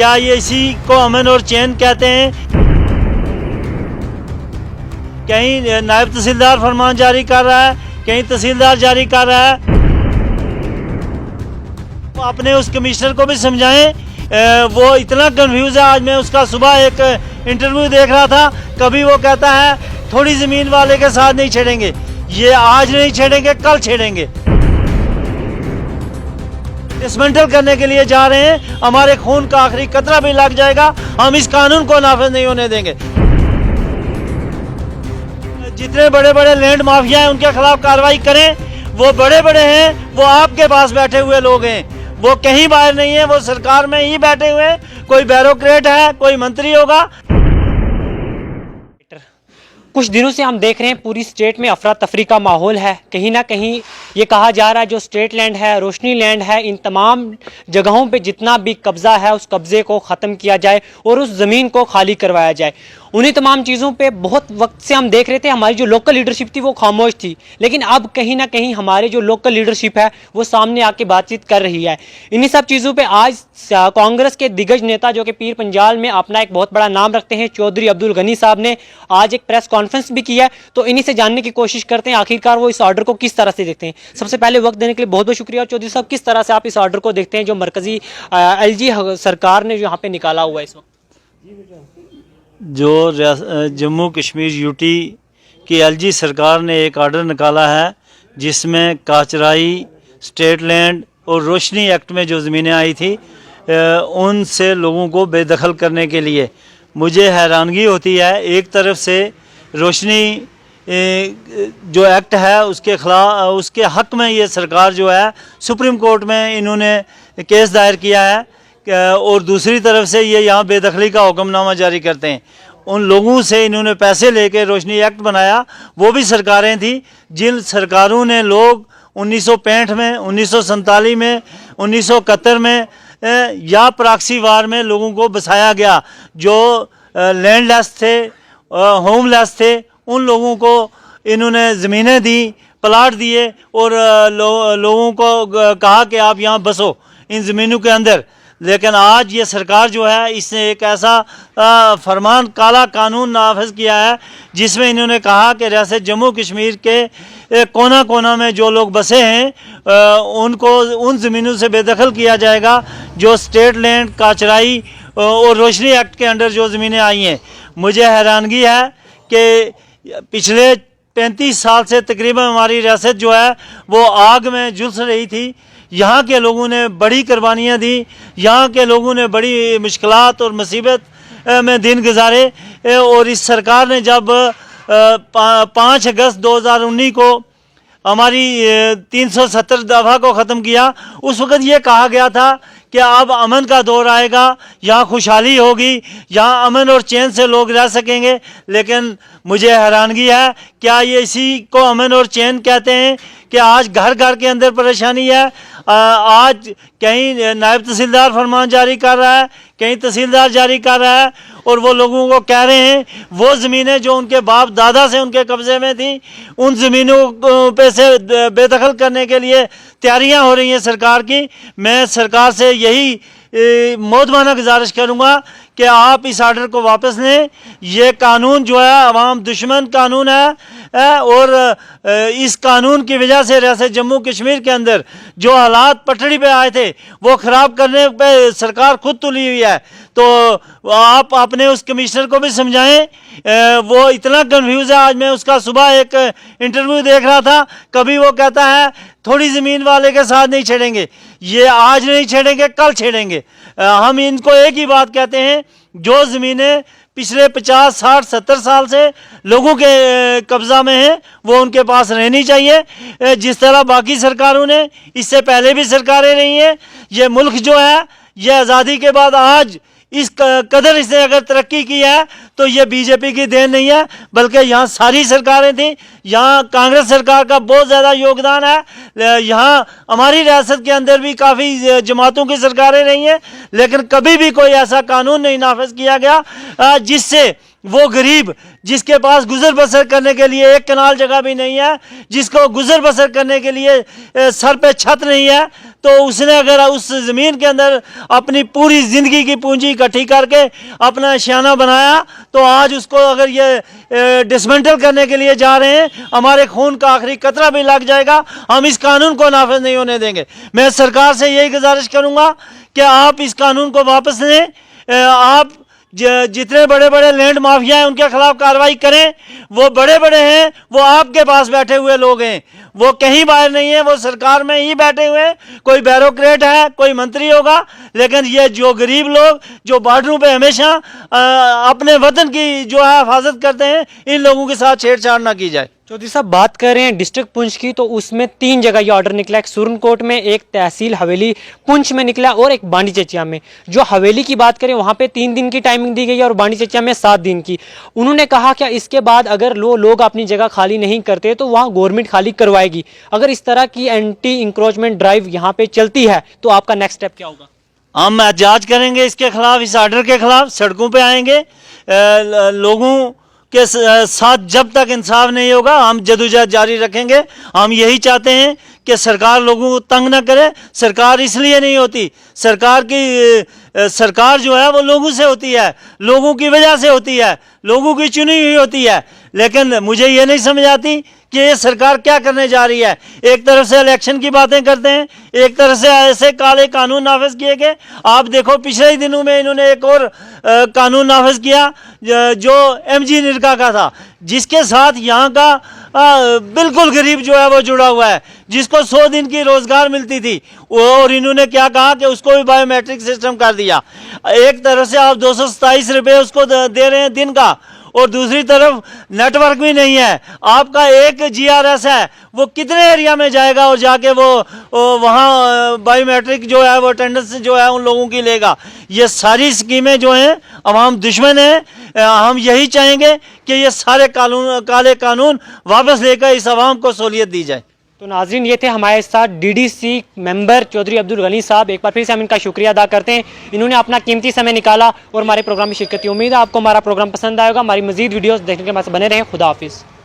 क्या ये इसी को अमन और चैन कहते हैं? कहीं नायब तहसीलदार फरमान जारी कर रहा है, कहीं तहसीलदार जारी कर रहा है। अपने उस कमिश्नर को भी समझाएं, वो इतना कंफ्यूज है। आज मैं उसका सुबह एक इंटरव्यू देख रहा था, कभी वो कहता है थोड़ी ज़मीन वाले के साथ नहीं छेड़ेंगे, ये आज नहीं छेड़ेंगे कल छेड़ेंगे। डिसमेंटल करने के लिए जा रहे हैं, हमारे खून का आखिरी कतरा भी लग जाएगा, हम इस कानून को नाफिज नहीं होने देंगे। जितने बड़े बड़े लैंड माफिया हैं उनके खिलाफ कार्रवाई करें। वो बड़े बड़े हैं, वो आपके पास बैठे हुए लोग हैं, वो कहीं बाहर नहीं है, वो सरकार में ही बैठे हुए हैं। कोई ब्यूरोक्रेट है, कोई मंत्री होगा। कुछ दिनों से हम देख रहे हैं पूरी स्टेट में अफरा तफरी का माहौल है। कहीं ना कहीं ये कहा जा रहा है जो स्टेट लैंड है, रोशनी लैंड है, इन तमाम जगहों पे जितना भी कब्जा है उस कब्जे को ख़त्म किया जाए और उस ज़मीन को खाली करवाया जाए। उन्हीं तमाम चीज़ों पे बहुत वक्त से हम देख रहे थे, हमारी जो लोकल लीडरशिप थी वो खामोश थी, लेकिन अब कहीं ना कहीं हमारे जो लोकल लीडरशिप है वो सामने आके बातचीत कर रही है। इन्हीं सब चीज़ों पे आज कांग्रेस के दिग्गज नेता जो कि पीर पंजाल में अपना एक बहुत बड़ा नाम रखते हैं, चौधरी अब्दुल गनी साहब ने आज एक प्रेस कॉन्फ्रेंस भी किया है। तो इन्हीं से जानने की कोशिश करते हैं आखिरकार वो इस ऑर्डर को किस तरह से देखते हैं। सबसे पहले वक्त देने के लिए बहुत बहुत शुक्रिया। चौधरी साहब, किस तरह से आप इस ऑर्डर को देखते हैं जो मरकजी एलजी सरकार ने यहाँ पे निकाला हुआ है इस वक्त? जो जम्मू कश्मीर यूटी की एलजी सरकार ने एक आर्डर निकाला है जिसमें काचराई, स्टेट लैंड और रोशनी एक्ट में जो ज़मीनें आई थी उनसे लोगों को बेदखल करने के लिए मुझे हैरानगी होती है। एक तरफ से रोशनी जो एक्ट है उसके खिलाफ, उसके हक़ में ये सरकार जो है सुप्रीम कोर्ट में इन्होंने केस दायर किया है, और दूसरी तरफ से ये यहाँ बेदखली का हुक्मनामा जारी करते हैं। उन लोगों से इन्होंने पैसे लेके रोशनी एक्ट बनाया, वो भी सरकारें थी जिन सरकारों ने लोग 1965 में, 1947 में, 1971 में या प्रॉक्सी वार में लोगों को बसाया गया। जो लैंडलेस थे, होमलेस थे, उन लोगों को इन्होंने ज़मीनें दी, प्लाट दिए और लोगों को कहा कि आप यहाँ बसो इन ज़मीनों के अंदर। लेकिन आज ये सरकार जो है इसने एक ऐसा फरमान, काला कानून नाफिज किया है जिसमें इन्होंने कहा कि रियासत जम्मू कश्मीर के कोना कोना में जो लोग बसे हैं उनको उन ज़मीनों से बेदखल किया जाएगा जो स्टेट लैंड, काचराई और रोशनी एक्ट के अंडर जो ज़मीनें आई हैं। मुझे हैरानगी है कि पिछले 35 साल से तकरीबन हमारी रियासत जो है वो आग में झुलस रही थी। यहाँ के लोगों ने बड़ी कुर्बानियाँ दी, यहाँ के लोगों ने बड़ी मुश्किलात और मुसीबत में दिन गुजारे, और इस सरकार ने जब 5 अगस्त 2019 को हमारी 370 दफ़ा को ख़त्म किया, उस वक़्त ये कहा गया था कि अब अमन का दौर आएगा, यहाँ खुशहाली होगी, यहाँ अमन और चैन से लोग रह सकेंगे। लेकिन मुझे हैरानगी है, क्या ये इसी को अमन और चैन कहते हैं कि आज घर घर के अंदर परेशानी है। आज कहीं नायब तहसीलदार फरमान जारी कर रहा है, कहीं तहसीलदार जारी कर रहा है, और वो लोगों को कह रहे हैं वो ज़मीनें जो उनके बाप दादा से उनके कब्ज़े में थी उन ज़मीनों पे से बेदखल करने के लिए तैयारियां हो रही हैं सरकार की। मैं सरकार से यही मौदमाना गुजारिश करूंगा कि आप इस आर्डर को वापस लें। ये कानून जो है अवाम दुश्मन कानून है, और इस कानून की वजह से रियासत जम्मू कश्मीर के अंदर जो हालात पटड़ी पे आए थे वो ख़राब करने पे सरकार खुद तुली हुई है। तो आप अपने उस कमिश्नर को भी समझाएं, वो इतना कंफ्यूज है। आज मैं उसका सुबह एक इंटरव्यू देख रहा था, कभी वो कहता है थोड़ी ज़मीन वाले के साथ नहीं छेड़ेंगे, ये आज नहीं छेड़ेंगे कल छेड़ेंगे। हम इनको एक ही बात कहते हैं, जो ज़मीनें पिछले 50, 60, 70 साल से लोगों के कब्ज़ा में हैं वो उनके पास रहनी चाहिए। जिस तरह बाकी सरकारों ने, इससे पहले भी सरकारें रही हैं, ये मुल्क जो है ये आज़ादी के बाद आज इस कदर इसने अगर तरक्की की है तो ये बीजेपी की देन नहीं है, बल्कि यहाँ सारी सरकारें थी। यहाँ कांग्रेस सरकार का बहुत ज़्यादा योगदान है। यहाँ हमारी रियासत के अंदर भी काफ़ी जमातों की सरकारें रही हैं, लेकिन कभी भी कोई ऐसा कानून नहीं नाफिज किया गया जिससे वो गरीब जिसके पास गुजर बसर करने के लिए एक कनाल जगह भी नहीं है, जिसको गुजर बसर करने के लिए सर पे छत नहीं है, तो उसने अगर उस ज़मीन के अंदर अपनी पूरी ज़िंदगी की पूंजी इकट्ठी करके अपना शाना बनाया, तो आज उसको अगर ये डिसमेंटल करने के लिए जा रहे हैं, हमारे खून का आखिरी कतरा भी लग जाएगा, हम इस कानून को नाफिज नहीं होने देंगे। मैं सरकार से यही गुजारिश करूँगा कि आप इस कानून को वापस लें। आप जितने बड़े बड़े लैंड माफिया हैं उनके खिलाफ कार्रवाई करें। वो बड़े बड़े हैं, वो आपके पास बैठे हुए लोग हैं, वो कहीं बाहर नहीं है, वो सरकार में ही बैठे हुए हैं। कोई ब्यूरोक्रेट है, कोई मंत्री होगा, लेकिन ये जो गरीब लोग जो बॉर्डरों पे हमेशा अपने वतन की जो है हिफाजत करते हैं, इन लोगों के साथ छेड़छाड़ ना की जाए। चौधरी साहब, बात कर रहे हैं डिस्ट्रिक्ट पुंछ की, तो उसमें 3 जगह ये ऑर्डर निकला। एक सुरनकोट में, एक तहसील हवेली पुंछ में निकला और एक बांडी चचिया में। जो हवेली की बात करें वहाँ पे 3 दिन की टाइमिंग दी गई है और बांडी चचिया में 7 दिन की। उन्होंने कहा कि इसके बाद अगर लोग अपनी जगह खाली नहीं करते तो वहाँ गवर्नमेंट खाली करवाएगी। अगर इस तरह की एंटी इंक्रोचमेंट ड्राइव यहाँ पे चलती है तो आपका नेक्स्ट स्टेप क्या होगा? हम एहतजाज करेंगे इसके खिलाफ, इस आर्डर के खिलाफ सड़कों पे आएंगे। लोगों के साथ जब तक इंसाफ नहीं होगा हम जदोजहद जारी रखेंगे। हम यही चाहते हैं कि सरकार लोगों को तंग ना करे। सरकार इसलिए नहीं होती, सरकार जो है वो लोगों से होती है, लोगों की वजह से होती है, लोगों की चुनी हुई होती है। लेकिन मुझे ये नहीं समझ आती कि ये सरकार क्या करने जा रही है। एक तरफ से इलेक्शन की बातें करते हैं, एक तरफ से ऐसे काले कानून नाफिज किए गए। आप देखो पिछले ही दिनों में इन्होंने एक और कानून नाफिज किया जो MG निरका का था, जिसके साथ यहाँ का बिल्कुल गरीब जो है वो जुड़ा हुआ है, जिसको 100 दिन की रोजगार मिलती थी, और इन्होंने क्या कहा कि उसको भी बायोमेट्रिक सिस्टम कर दिया। एक तरफ से आप 227 रुपये उसको दे रहे हैं दिन का, और दूसरी तरफ नेटवर्क भी नहीं है। आपका एक GRS है, वो कितने एरिया में जाएगा और जाके वो वहाँ बायोमेट्रिक जो है वो अटेंडेंस जो है उन लोगों की लेगा। ये सारी स्कीमें जो हैं अवाम दुश्मन है। हम यही चाहेंगे कि ये सारे काले कानून वापस लेकर इस अवाम को सहूलियत दी जाए। तो नाजरीन, ये थे हमारे साथ DDC मेंबर चौधरी अब्दुल गनी साहब। एक बार फिर से हम इनका शुक्रिया अदा करते हैं, इन्होंने अपना कीमती समय निकाला और हमारे प्रोग्राम में शिरकत की। उम्मीद है आपको हमारा प्रोग्राम पसंद आएगा। हमारी मजीद वीडियोस देखने के बाद बने रहें। खुदा हाफिज़।